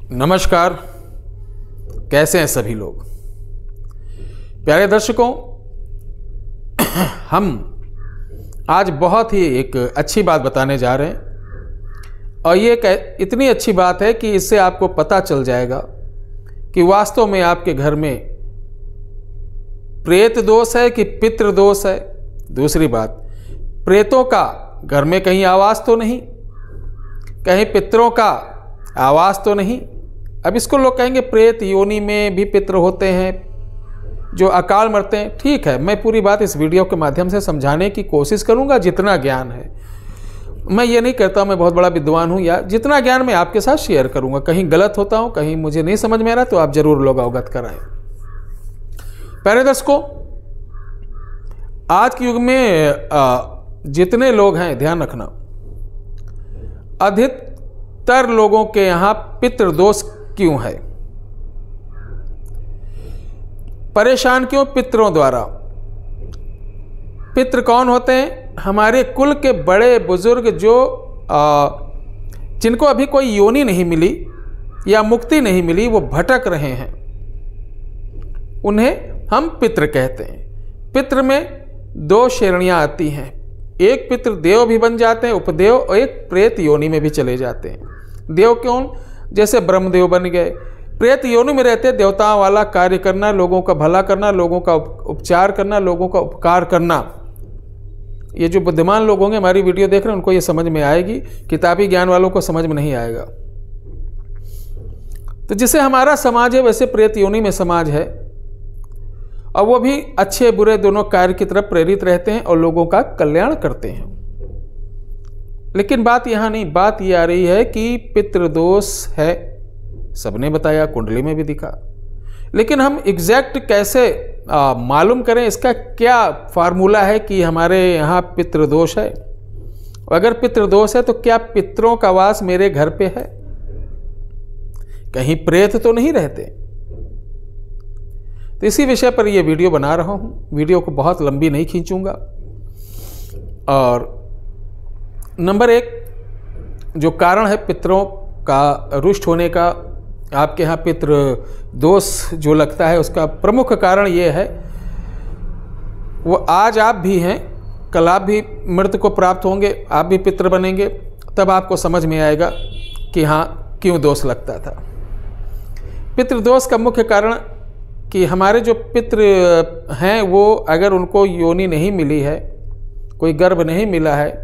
नमस्कार, कैसे हैं सभी लोग। प्यारे दर्शकों, हम आज बहुत ही एक अच्छी बात बताने जा रहे हैं और ये इतनी अच्छी बात है कि इससे आपको पता चल जाएगा कि वास्तव में आपके घर में प्रेत दोष है कि पितृ दोष है। दूसरी बात, प्रेतों का घर में कहीं आवास तो नहीं, कहीं पितरों का आवास तो नहीं। अब इसको लोग कहेंगे प्रेत योनि में भी पितृ होते हैं जो अकाल मरते हैं। ठीक है, मैं पूरी बात इस वीडियो के माध्यम से समझाने की कोशिश करूंगा जितना ज्ञान है। मैं ये नहीं कहता मैं बहुत बड़ा विद्वान हूं, या जितना ज्ञान मैं आपके साथ शेयर करूंगा। कहीं गलत होता हूं, कहीं मुझे नहीं समझ में आ रहा तो आप जरूर लोग अवगत कराएं। प्यारे दर्शकों, आज के युग में जितने लोग हैं, ध्यान रखना, अधिकतर लोगों के यहां पितृदोष क्यों है, परेशान क्यों पितरों द्वारा। पितृ कौन होते हैं? हमारे कुल के बड़े बुजुर्ग जो जिनको अभी कोई योनि नहीं मिली या मुक्ति नहीं मिली, वो भटक रहे हैं, उन्हें हम पितृ कहते हैं। पितृ में दो श्रेणियां आती हैं, एक पितृ देव भी बन जाते हैं, उपदेव, और एक प्रेत योनि में भी चले जाते हैं। देव कौन? जैसे ब्रह्मदेव बन गए। प्रेत योनि में रहते देवताओं वाला कार्य करना, लोगों का भला करना, लोगों का उपचार करना, लोगों का उपकार करना। ये जो बुद्धिमान लोग होंगे हमारी वीडियो देख रहे हैं उनको ये समझ में आएगी, किताबी ज्ञान वालों को समझ में नहीं आएगा। तो जिसे हमारा समाज है वैसे प्रेत योनि में समाज है, और वो भी अच्छे बुरे दोनों कार्य की तरफ प्रेरित रहते हैं और लोगों का कल्याण करते हैं। लेकिन बात यहां नहीं, बात ये आ रही है कि पितृदोष है, सबने बताया, कुंडली में भी दिखा। लेकिन हम एग्जैक्ट कैसे मालूम करें, इसका क्या फार्मूला है कि हमारे यहाँ पितृदोष है? अगर पितृदोष है तो क्या पितरों का वास मेरे घर पे है? कहीं प्रेत तो नहीं रहते? तो इसी विषय पर यह वीडियो बना रहा हूं। वीडियो को बहुत लंबी नहीं खींचूंगा। और नंबर एक जो कारण है पितरों का रुष्ट होने का, आपके यहाँ पितृ दोष जो लगता है, उसका प्रमुख कारण ये है, वो आज आप भी हैं, कल आप भी मृत को प्राप्त होंगे, आप भी पितृ बनेंगे, तब आपको समझ में आएगा कि हाँ क्यों दोष लगता था। पितृदोष का मुख्य कारण कि हमारे जो पितृ हैं वो अगर उनको योनि नहीं मिली है, कोई गर्भ नहीं मिला है,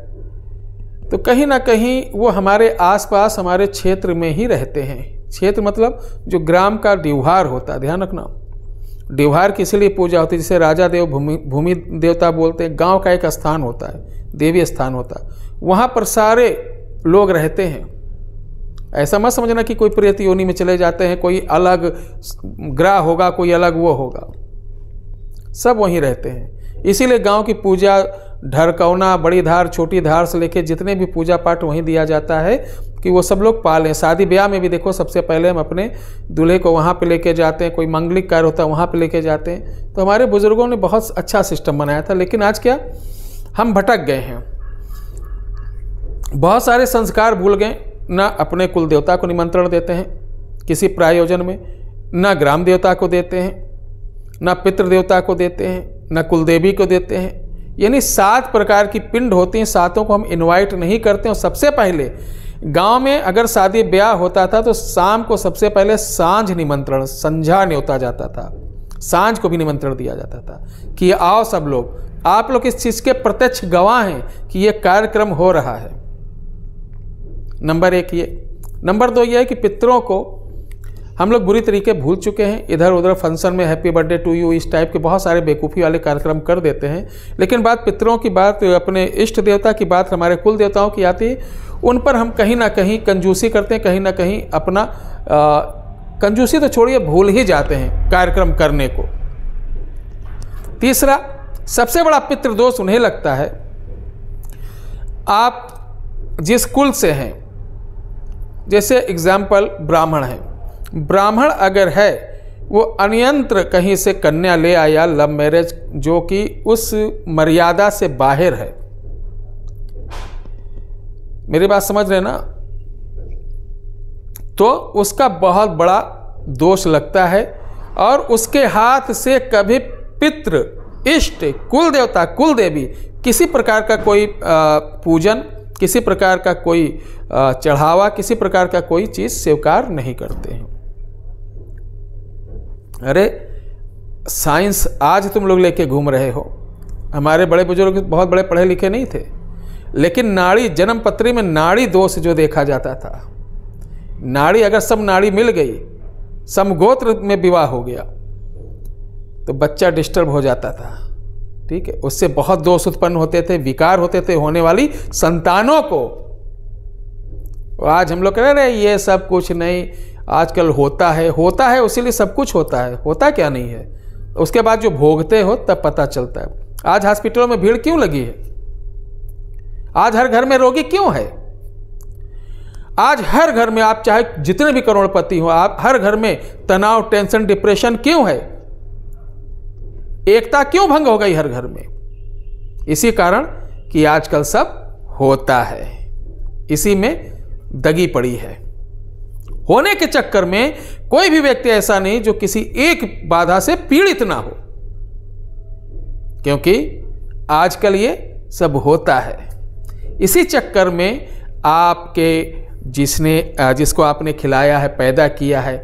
तो कहीं ना कहीं वो हमारे आसपास हमारे क्षेत्र में ही रहते हैं। क्षेत्र मतलब जो ग्राम का डिवहार होता है, ध्यान रखना। डिवहार की इसलिए पूजा होती है, जिसे राजा देव भूमि देवता बोलते हैं। गांव का एक स्थान होता है, देवी स्थान होता है, वहाँ पर सारे लोग रहते हैं। ऐसा मत समझना कि कोई प्रेत योनि में चले जाते हैं, कोई अलग ग्रह होगा, कोई अलग वो होगा, सब वहीं रहते हैं। इसीलिए गांव की पूजा, ढरकौना, बड़ी धार, छोटी धार से लेके जितने भी पूजा पाठ वहीं दिया जाता है कि वो सब लोग पालें। शादी ब्याह में भी देखो, सबसे पहले हम अपने दूल्हे को वहाँ पे लेके जाते हैं, कोई मंगलिक कार्य होता है वहाँ पे लेके जाते हैं। तो हमारे बुजुर्गों ने बहुत अच्छा सिस्टम बनाया था। लेकिन आज क्या, हम भटक गए हैं, बहुत सारे संस्कार भूल गए। ना अपने कुल देवता को निमंत्रण देते हैं किसी प्रायोजन में, ना ग्राम देवता को देते हैं, ना पितृ देवता को देते हैं, ना कुलदेवी को देते हैं। यानी 7 प्रकार की पिंड होती हैं, 7 को हम इनवाइट नहीं करते। और सबसे पहले गांव में अगर शादी ब्याह होता था तो शाम को सबसे पहले सांझ निमंत्रण, संझा न्योता जाता था, सांझ को भी निमंत्रण दिया जाता था कि आओ सब लोग, आप लोग इस चीज़ के प्रत्यक्ष गवाह हैं कि ये कार्यक्रम हो रहा है। नंबर 1 ये। नंबर 2 ये है कि पितरों को हम लोग बुरी तरीके भूल चुके हैं। इधर उधर फंक्शन में हैप्पी बर्थडे टू यू, इस टाइप के बहुत सारे बेवकूफ़ी वाले कार्यक्रम कर देते हैं। लेकिन बात पितरों की, बात अपने इष्ट देवता की, बात हमारे कुल देवताओं की आती है, उन पर हम कहीं ना कहीं कंजूसी करते हैं, कहीं ना कहीं अपना कंजूसी तो छोड़िए, भूल ही जाते हैं कार्यक्रम करने को। तीसरा, सबसे बड़ा पितृदोष उन्हें लगता है, आप जिस कुल से हैं, जैसे एग्जाम्पल ब्राह्मण है, ब्राह्मण अगर है वो अनियंत्र कहीं से कन्या ले आया, लव मैरिज, जो कि उस मर्यादा से बाहर है। मेरी बात समझ रहे ना? तो उसका बहुत बड़ा दोष लगता है और उसके हाथ से कभी पितृ, इष्ट, कुल देवता, कुल देवी किसी प्रकार का कोई पूजन, किसी प्रकार का कोई चढ़ावा, किसी प्रकार का कोई चीज़ स्वीकार नहीं करते हैं। अरे साइंस आज तुम लोग लेके घूम रहे हो, हमारे बड़े बुजुर्ग बहुत बड़े पढ़े लिखे नहीं थे, लेकिन नाड़ी, जन्म पत्री में नाड़ी दोष जो देखा जाता था, नाड़ी अगर सब नाड़ी मिल गई, समगोत्र में विवाह हो गया तो बच्चा डिस्टर्ब हो जाता था। ठीक है, उससे बहुत दोष उत्पन्न होते थे, विकार होते थे होने वाली संतानों को। आज हम लोग कह रहे हैं ये सब कुछ नहीं, आजकल होता है उसीलिए सब कुछ होता है, होता क्या नहीं है। उसके बाद जो भोगते हो तब पता चलता है। आज हॉस्पिटलों में भीड़ क्यों लगी है? आज हर घर में रोगी क्यों है? आज हर घर में, आप चाहे जितने भी करोड़पति हो, आप हर घर में तनाव, टेंशन, डिप्रेशन क्यों है? एकता क्यों भंग हो गई हर घर में? इसी कारण कि आजकल सब होता है, इसी में दगी पड़ी है। होने के चक्कर में कोई भी व्यक्ति ऐसा नहीं जो किसी एक बाधा से पीड़ित ना हो, क्योंकि आजकल ये सब होता है। इसी चक्कर में आपके जिसको आपने खिलाया है, पैदा किया है,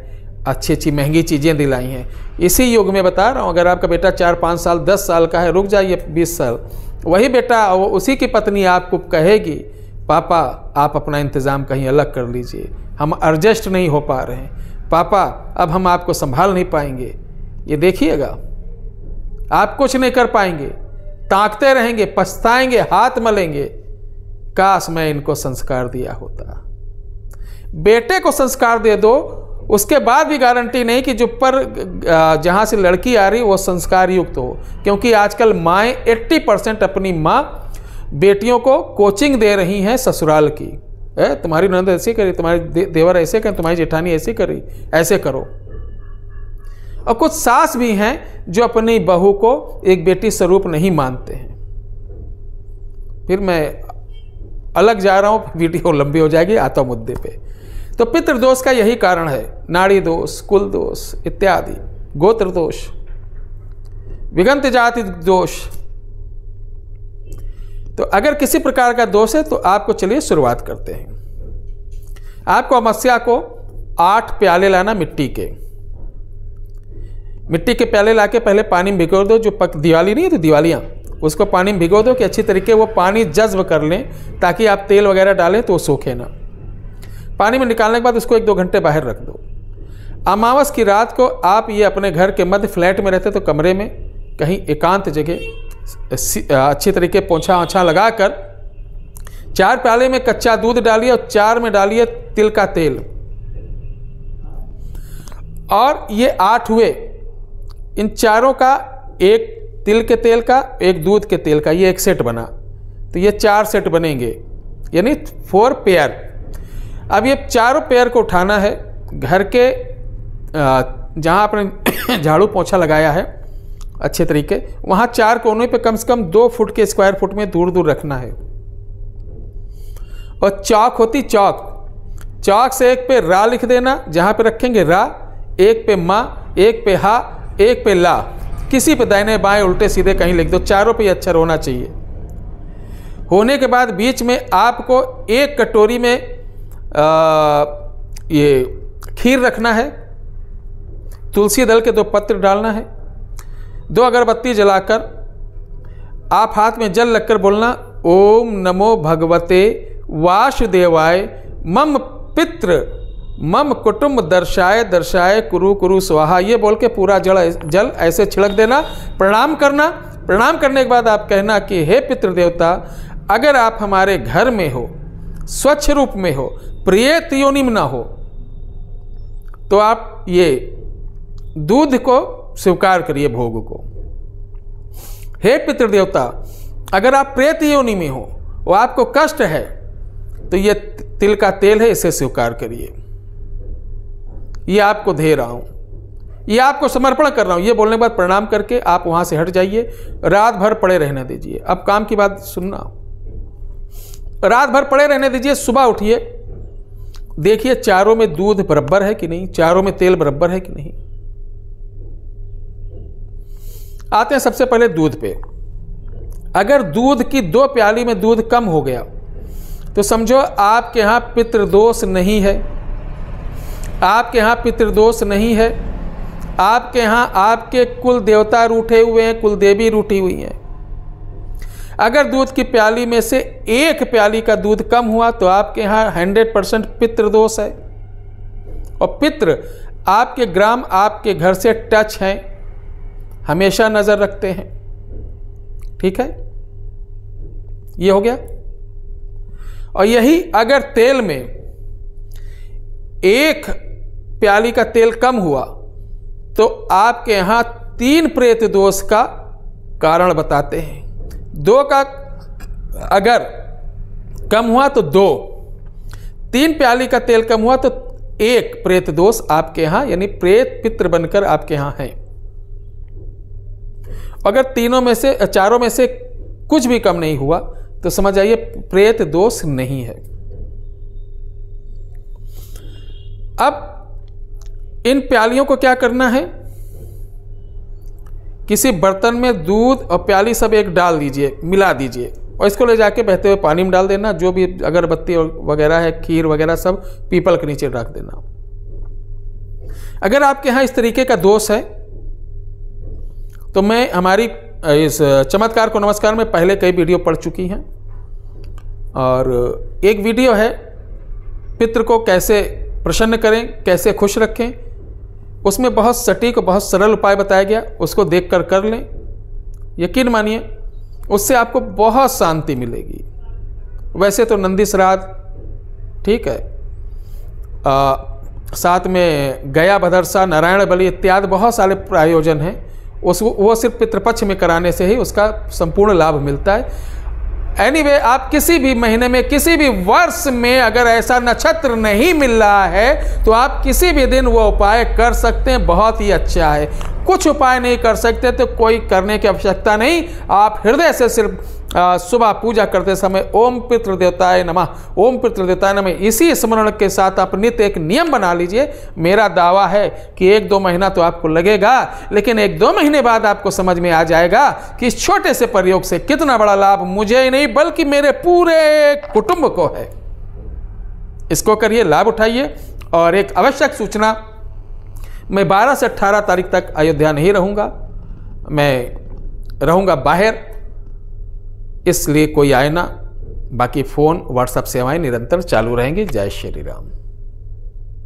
अच्छी अच्छी महंगी चीज़ें दिलाई हैं, इसी युग में बता रहा हूँ, अगर आपका बेटा 4-5 साल 10 साल का है, रुक जाइए 20 साल, वही बेटा उसी की पत्नी आपको कहेगी पापा आप अपना इंतज़ाम कहीं अलग कर लीजिए, हम एडजस्ट नहीं हो पा रहे हैं, पापा अब हम आपको संभाल नहीं पाएंगे। ये देखिएगा, आप कुछ नहीं कर पाएंगे, ताकते रहेंगे, पछताएंगे, हाथ मलेंगे, काश मैं इनको संस्कार दिया होता। बेटे को संस्कार दे दो, उसके बाद भी गारंटी नहीं कि जो पर जहाँ से लड़की आ रही वो संस्कार युक्त हो, क्योंकि आजकल माएँ 80% अपनी माँ बेटियों को कोचिंग दे रही हैं ससुराल की। तुम्हारी ननद ऐसे करी, तुम्हारे देवर ऐसे करें, तुम्हारी जेठानी ऐसे करी, ऐसे करो। और कुछ सास भी हैं जो अपनी बहू को एक बेटी स्वरूप नहीं मानते हैं। फिर मैं अलग जा रहा हूँ, वीडियो लंबी हो जाएगी, आता हूँ मुद्दे पे। तो पितृदोष का यही कारण है, नाड़ी दोष, कुल दोष इत्यादि, गोत्र दोष, विगंत जाति दोष। तो अगर किसी प्रकार का दोष है तो आपको चलिए शुरुआत करते हैं। आपको अमावस्या को 8 प्याले लाना मिट्टी के प्याले लाके पहले पानी में भिगो दो। जो दिवाली नहीं है तो दिवालियाँ, उसको पानी में भिगो दो कि अच्छी तरीके वो पानी जज्ब कर लें, ताकि आप तेल वगैरह डालें तो वो सूखे ना। पानी में निकालने के बाद उसको 1-2 घंटे बाहर रख दो। अमावस की रात को आप ये अपने घर के मध्य, फ्लैट में रहते तो कमरे में कहीं एकांत जगह अच्छी तरीके पोंछा ओछा लगाकर 4 प्याले में कच्चा दूध डालिए और 4 में डालिए तिल का तेल, और ये 8 हुए। इन चारों का, एक तिल के तेल का, एक दूध के तेल का, ये एक सेट बना, तो ये 4 सेट बनेंगे, यानी 4 पेयर। अब ये चारों पेयर को उठाना है, घर के जहाँ आपने झाड़ू पोंछा लगाया है अच्छे तरीके, वहाँ 4 कोनों पे कम से कम 2 फुट के स्क्वायर फुट में दूर दूर रखना है। और चौक होती, चौक से एक पे रा लिख देना, जहाँ पे रखेंगे रा, एक पे माँ, एक पे हा, एक पे ला, किसी पे दाहिने बाएं उल्टे सीधे कहीं लिख दो, चारों पे अक्षर होना चाहिए। होने के बाद बीच में आपको 1 कटोरी में ये खीर रखना है, तुलसी दल के 2 पत्र डालना है, 2 अगरबत्ती जलाकर आप हाथ में जल लगकर बोलना, ओम नमो भगवते वासुदेवाय मम पितृ मम कुटुंब दर्शाए दर्शाए कुरु कुरु स्वाहा। ये बोल के पूरा जल ऐसे छिड़क देना, प्रणाम करना। प्रणाम करने के बाद आप कहना कि हे पितृदेवता, अगर आप हमारे घर में हो, स्वच्छ रूप में हो, प्रेत योनि में ना हो, तो आप ये दूध को स्वीकार करिए, भोग को। हे पितृदेवता, अगर आप प्रेत योनि में हो, वो आपको कष्ट है, तो ये तिल का तेल है, इसे स्वीकार करिए। ये आपको दे रहा हूं, ये आपको समर्पण कर रहा हूं। ये बोलने के बाद प्रणाम करके आप वहां से हट जाइए, रात भर पड़े रहने दीजिए। अब काम की बात सुनना, रात भर पड़े रहने दीजिए, सुबह उठिए देखिए चारों में दूध बराबर है कि नहीं, चारों में तेल बराबर है कि नहीं। आते हैं सबसे पहले दूध पे। अगर दूध की 2 प्याली में दूध कम हो गया तो समझो आपके यहाँ पितृदोष नहीं है, आपके यहाँ पितृदोष नहीं है, आपके यहाँ आपके कुल देवता रूठे हुए हैं, कुल देवी रूठी हुई हैं। अगर दूध की प्याली में से 1 प्याली का दूध कम हुआ तो आपके यहाँ 100% पितृदोष है। और पितृ आपके ग्राम, आपके घर से टच हैं, हमेशा नजर रखते हैं। ठीक है, ये हो गया। और यही अगर तेल में 1 प्याली का तेल कम हुआ तो आपके यहां 3 प्रेत दोष का कारण बताते हैं। 2 का अगर कम हुआ तो 2, 3 प्याली का तेल कम हुआ तो 1 प्रेत दोष आपके यहां, यानी प्रेत पितृ बनकर आपके यहां है। अगर तीनों में से, चारों में से कुछ भी कम नहीं हुआ तो समझ आइए प्रेत दोष नहीं है। अब इन प्यालियों को क्या करना है, किसी बर्तन में दूध और प्याली सब एक डाल दीजिए, मिला दीजिए और इसको ले जाके बहते हुए पानी में डाल देना। जो भी अगरबत्ती वगैरह है, खीर वगैरह सब पीपल के नीचे रख देना। अगर आपके यहाँ इस तरीके का दोष है तो मैं हमारी इस चमत्कार को नमस्कार में पहले कई वीडियो पढ़ चुकी हैं, और एक वीडियो है पितृ को कैसे प्रसन्न करें, कैसे खुश रखें, उसमें बहुत सटीक और बहुत सरल उपाय बताया गया। उसको देखकर कर लें, यकीन मानिए उससे आपको बहुत शांति मिलेगी। वैसे तो नंदी श्राद्ध ठीक है, साथ में गया भदरसा, नारायण बलि इत्यादि बहुत सारे प्रायोजन हैं, वो सिर्फ पितृपक्ष में कराने से ही उसका संपूर्ण लाभ मिलता है। एनीवे, आप किसी भी महीने में, किसी भी वर्ष में अगर ऐसा नक्षत्र नहीं मिल रहा है तो आप किसी भी दिन वो उपाय कर सकते हैं, बहुत ही अच्छा है। कुछ उपाय नहीं कर सकते तो कोई करने की आवश्यकता नहीं, आप हृदय से सिर्फ सुबह पूजा करते समय ओम पितृदेवताय नमः, ओम पितृदेवताय नमः, इसी स्मरण के साथ आप नित्य एक नियम बना लीजिए। मेरा दावा है कि 1-2 महीना तो आपको लगेगा, लेकिन 1-2 महीने बाद आपको समझ में आ जाएगा कि इस छोटे से प्रयोग से कितना बड़ा लाभ मुझे ही नहीं बल्कि मेरे पूरे कुटुंब को है। इसको करिए, लाभ उठाइए। और एक आवश्यक सूचना, मैं 12 से 18 तारीख तक अयोध्या नहीं रहूंगा, मैं रहूंगा बाहर, इसलिए कोई आए ना। बाकी फ़ोन व्हाट्सएप सेवाएं निरंतर चालू रहेंगी। जय श्री राम।